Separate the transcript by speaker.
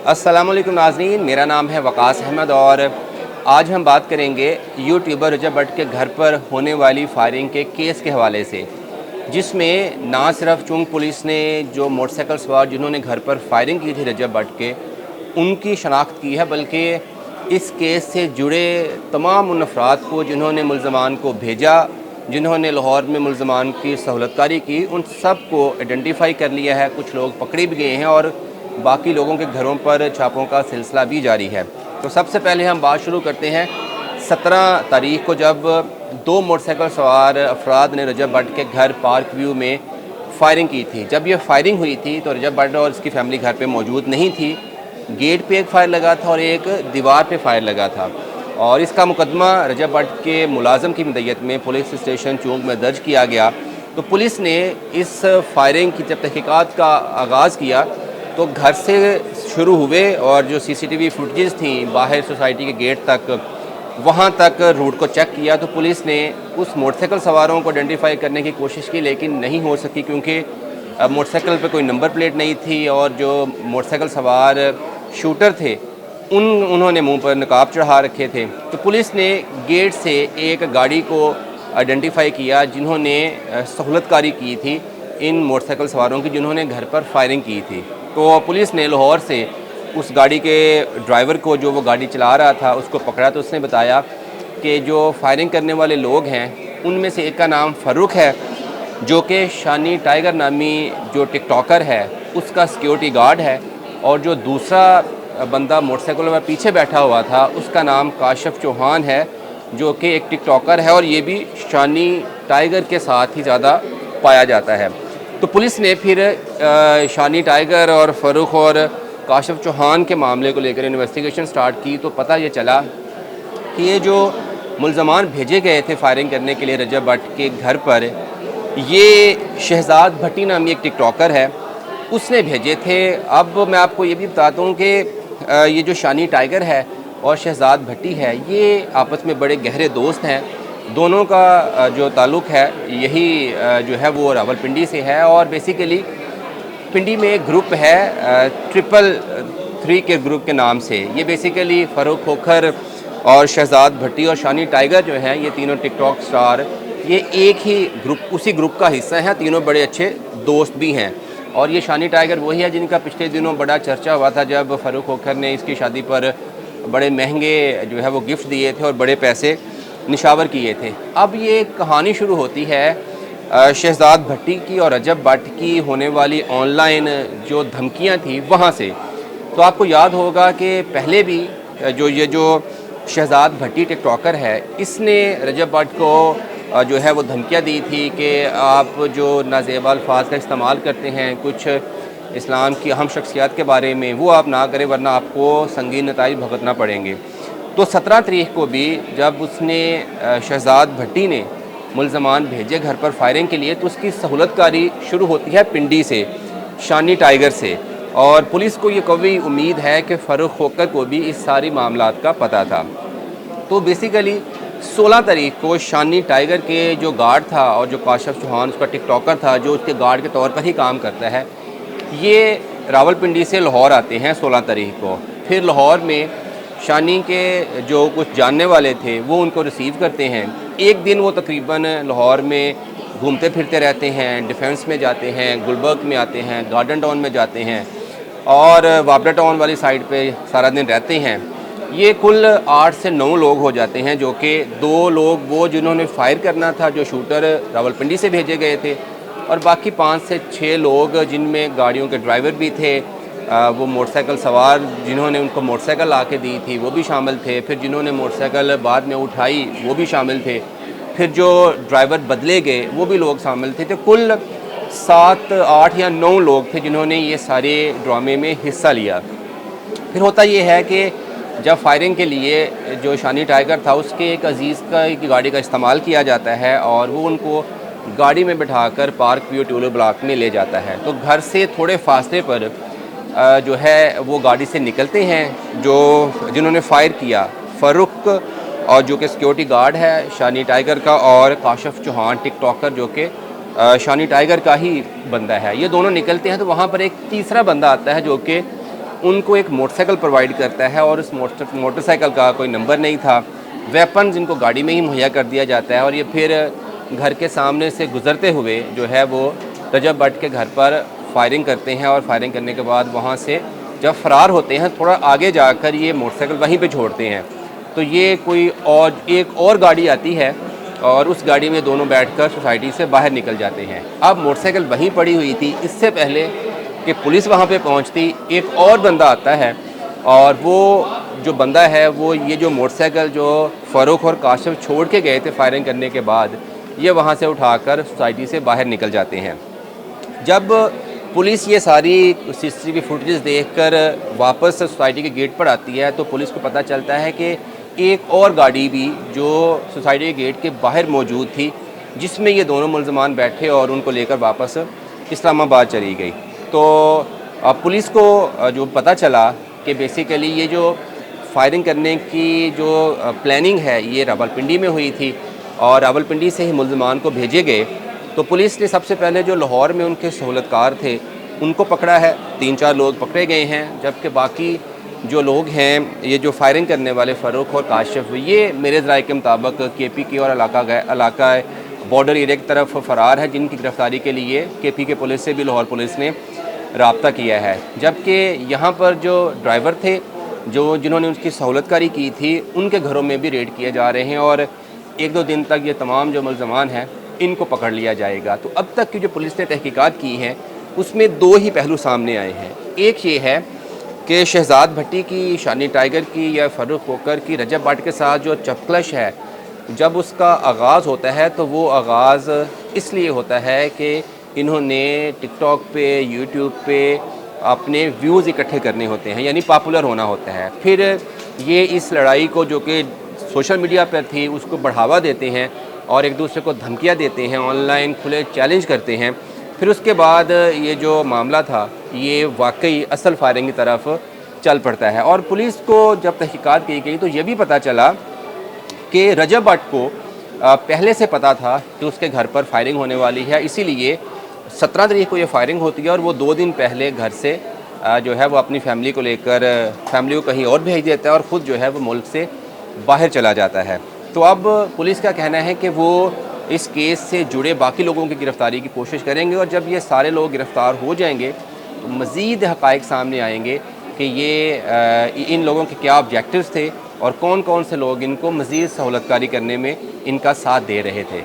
Speaker 1: अस्सलामुअलैकुम नाज़रीन, मेरा नाम है वकास अहमद और आज हम बात करेंगे यूट्यूबर रजब भट्ट के घर पर होने वाली फायरिंग के केस के हवाले से, जिसमें ना सिर्फ चुंग पुलिस ने जो मोटरसाइकिल सवार जिन्होंने घर पर फायरिंग की थी रजब भट्ट के, उनकी शनाख्त की है, बल्कि इस केस से जुड़े तमाम उन अफराद को जिन्होंने मुल्ज़मान को भेजा, जिन्होंने लाहौर में मुल्ज़मान की सहूलतकारी की, उन सब को आइडेंटिफाई कर लिया है। कुछ लोग पकड़े भी गए हैं और बाकी लोगों के घरों पर छापों का सिलसिला भी जारी है। तो सबसे पहले हम बात शुरू करते हैं 17 तारीख को, जब दो मोटरसाइकिल सवार अफराद ने रजब भट्ट के घर पार्क व्यू में फायरिंग की थी। जब ये फायरिंग हुई थी तो रजब भट्ट और इसकी फैमिली घर पे मौजूद नहीं थी। गेट पे एक फायर लगा था और एक दीवार पे फायर लगा था और इसका मुकदमा रजब भट्ट के मुलाजम की मदय्यत में पुलिस स्टेशन चौंक में दर्ज किया गया। तो पुलिस ने इस फायरिंग की जब तहकीकात का आगाज़ किया तो घर से शुरू हुए और जो सीसीटीवी फुटेज थी बाहर सोसाइटी के गेट तक, वहाँ तक रूट को चेक किया। तो पुलिस ने उस मोटरसाइकिल सवारों को आइडेंटिफाई करने की कोशिश की, लेकिन नहीं हो सकी क्योंकि मोटरसाइकिल पे कोई नंबर प्लेट नहीं थी और जो मोटरसाइकिल सवार शूटर थे उन्होंने मुंह पर नकाब चढ़ा रखे थे। तो पुलिस ने गेट से एक गाड़ी को आइडेंटिफाई किया जिन्होंने सहूलतकारी की थी इन मोटरसाइकिल सवारों की, जिन्होंने घर पर फायरिंग की थी। तो पुलिस ने लाहौर से उस गाड़ी के ड्राइवर को, जो वो गाड़ी चला रहा था, उसको पकड़ा। तो उसने बताया कि जो फायरिंग करने वाले लोग हैं उनमें से एक का नाम फ़ारूक है, जो कि शानी टाइगर नामी जो टिकटॉकर है उसका सिक्योरिटी गार्ड है, और जो दूसरा बंदा मोटरसाइकिल में पीछे बैठा हुआ था उसका नाम काशिफ चौहान है, जो कि एक टिकटॉकर है और ये भी शानी टाइगर के साथ ही ज़्यादा पाया जाता है। तो पुलिस ने फिर शानी टाइगर और फ़ारूक और काशिफ चौहान के मामले को लेकर इन्वेस्टिगेशन स्टार्ट की। तो पता ये चला कि ये जो मुल्ज़मान भेजे गए थे फायरिंग करने के लिए रजब भट्ट के घर पर, ये शहजाद भट्टी नामी एक टिकटॉकर है, उसने भेजे थे। अब मैं आपको ये भी बताता हूँ कि ये जो शानी टाइगर है और शहजाद भट्टी है, ये आपस में बड़े गहरे दोस्त हैं। दोनों का जो ताल्लुक़ है यही जो है वो रावलपिंडी से है, और बेसिकली पिंडी में एक ग्रुप है 333 के ग्रुप के नाम से। ये बेसिकली फ़ारूक खोखर और शहजाद भट्टी और शानी टाइगर जो हैं, ये तीनों टिकटॉक स्टार, ये एक ही ग्रुप, उसी ग्रुप का हिस्सा हैं। तीनों बड़े अच्छे दोस्त भी हैं। और ये शानी टाइगर वही है जिनका पिछले दिनों बड़ा चर्चा हुआ था जब फ़ारूक खोखर ने इसकी शादी पर बड़े महंगे जो है वो गिफ्ट दिए थे और बड़े पैसे निशावर किए थे। अब ये कहानी शुरू होती है शहजाद भट्टी की और रजब भट्ट की होने वाली ऑनलाइन जो धमकियां थी वहाँ से। तो आपको याद होगा कि पहले भी जो शहजाद भट्टी टिकटॉकर है, इसने रजब भट्ट को जो है वो धमकियां दी थी कि आप जो नाज़ेबा अल्फाज का इस्तेमाल करते हैं कुछ इस्लाम की अहम शख्सियात के बारे में, वो आप ना करें वरना आपको संगीन नताइज भुगतना पड़ेंगे। तो 17 तारीख को भी जब उसने शहजाद भट्टी ने मुल्ज़मान भेजे घर पर फायरिंग के लिए, तो उसकी सहूलतकारी शुरू होती है पिंडी से, शानी टाइगर से। और पुलिस को ये कभी उम्मीद है कि फ़ारूक खोखर को भी इस सारी मामलात का पता था। तो बेसिकली 16 तारीख को शानी टाइगर के जो गार्ड था और जो काशिफ चौहान उसका टिकटॉकर था जो उसके गार्ड के तौर पर ही काम करता है, ये रावलपिंडी से लाहौर आते हैं 16 तारीख को। फिर लाहौर में शानी के जो कुछ जानने वाले थे वो उनको रिसीव करते हैं। एक दिन वो तकरीबन लाहौर में घूमते फिरते रहते हैं, डिफेंस में जाते हैं, गुलबर्ग में आते हैं, गार्डन टाउन में जाते हैं और वापडा टाउन वाली साइड पे सारा दिन रहते हैं। ये कुल 8 से 9 लोग हो जाते हैं, जो कि 2 लोग वो जिन्होंने फायर करना था, जो शूटर रावलपिंडी से भेजे गए थे, और बाकी 5 से 6 लोग जिनमें गाड़ियों के ड्राइवर भी थे, वो मोटरसाइकिल सवार जिन्होंने उनको मोटरसाइकिल ला के दी थी वो भी शामिल थे, फिर जिन्होंने मोटरसाइकिल बाद में उठाई वो भी शामिल थे, फिर जो ड्राइवर बदले गए वो भी लोग शामिल थे। तो कुल 7, 8 या 9 लोग थे जिन्होंने ये सारे ड्रामे में हिस्सा लिया। फिर होता ये है कि जब फायरिंग के लिए जो शानी टाइगर था उसके एक अजीज़ की गाड़ी का इस्तेमाल किया जाता है और वो उनको गाड़ी में बिठाकर पार्क व्यू टोलो ब्लॉक में ले जाता है। तो घर से थोड़े फासले पर जो है वो गाड़ी से निकलते हैं जो जिन्होंने फ़ायर किया, फ़ारूक और जो कि सिक्योरिटी गार्ड है शानी टाइगर का, और काशिफ चौहान टिकटॉकर जो कि शानी टाइगर का ही बंदा है। ये दोनों निकलते हैं तो वहाँ पर एक तीसरा बंदा आता है जो कि उनको एक मोटरसाइकिल प्रोवाइड करता है और उस मोटरसाइकिल का कोई नंबर नहीं था। वेपन्स इनको गाड़ी में ही मुहैया कर दिया जाता है और ये फिर घर के सामने से गुज़रते हुए जो है वो रजब भट्ट के घर पर फायरिंग करते हैं और फायरिंग करने के बाद वहाँ से जब फ़रार होते हैं थोड़ा आगे जाकर ये मोटरसाइकिल वहीं पे छोड़ते हैं। तो ये कोई और एक और गाड़ी आती है और उस गाड़ी में दोनों बैठकर सोसाइटी से बाहर निकल जाते हैं। अब मोटरसाइकिल वहीं पड़ी हुई थी, इससे पहले कि पुलिस वहाँ पे पहुँचती एक और बंदा आता है और वो जो बंदा है वो ये जो मोटरसाइकिल जो फ़ारूक और काशिफ छोड़ के गए थे फायरिंग करने के बाद, ये वहाँ से उठाकर सोसाइटी से बाहर निकल जाते हैं। जब पुलिस ये सारी सीसीटीवी फुटेज देखकर वापस सोसाइटी के गेट पर आती है तो पुलिस को पता चलता है कि एक और गाड़ी भी जो सोसाइटी के गेट के बाहर मौजूद थी, जिसमें ये दोनों मुलज़मान बैठे और उनको लेकर वापस इस्लामाबाद चली गई। तो पुलिस को जो पता चला कि बेसिकली ये जो फायरिंग करने की जो प्लानिंग है ये रावलपिंडी में हुई थी और रावलपिंडी से ही मुलज़मान को भेजे गए। तो पुलिस ने सबसे पहले जो लाहौर में उनके सहूलतकार थे उनको पकड़ा है, 3-4 लोग पकड़े गए हैं, जबकि बाकी जो लोग हैं ये जो फायरिंग करने वाले फ़ारूक और काशिफ ये मेरे ज़राए के मुताबिक केपी की और इलाका बॉर्डर एरिया की तरफ फ़रार है, जिनकी गिरफ़्तारी के लिए केपी के पुलिस से भी लाहौर पुलिस ने रब्ता किया है। जबकि यहाँ पर जो ड्राइवर थे जिन्होंने उसकी सहूलतकारी की थी उनके घरों में भी रेड किए जा रहे हैं और 1-2 दिन तक ये तमाम जो मुलज़मान हैं इनको पकड़ लिया जाएगा। तो अब तक की जो पुलिस ने तहकीकात की हैं उसमें 2 ही पहलू सामने आए हैं। एक ये है कि शहजाद भट्टी की, शानी टाइगर की या फ़ारूक कोकर की रजब भट्ट के साथ जो चपकलश है, जब उसका आगाज़ होता है तो वो आगाज़ इसलिए होता है कि इन्होंने टिकटॉक पे, यूट्यूब पे अपने व्यूज़ इकट्ठे करने होते हैं, यानी पॉपुलर होना होता है। फिर ये इस लड़ाई को जो कि सोशल मीडिया पर थी उसको बढ़ावा देते हैं और एक दूसरे को धमकियाँ देते हैं, ऑनलाइन खुले चैलेंज करते हैं। फिर उसके बाद ये जो मामला था ये वाकई असल फायरिंग की तरफ चल पड़ता है और पुलिस को जब तहकीकात की गई तो ये भी पता चला कि रजब भट्ट को पहले से पता था कि उसके घर पर फायरिंग होने वाली है, इसीलिए 17 तारीख को ये फायरिंग होती है और वो 2 दिन पहले घर से जो है वो अपनी फैमिली को लेकर फैमिली को कहीं और भेज देता है और ख़ुद जो है वो मुल्क से बाहर चला जाता है। तो अब पुलिस का कहना है कि वो इस केस से जुड़े बाकी लोगों की गिरफ़्तारी की कोशिश करेंगे और जब ये सारे लोग गिरफ़्तार हो जाएंगे तो मज़ीद हक़ाइक़ सामने आएंगे कि ये इन लोगों के क्या ऑब्जेक्टिव्स थे और कौन कौन से लोग इनको मज़ीद सहूलतकारी करने में इनका साथ दे रहे थे।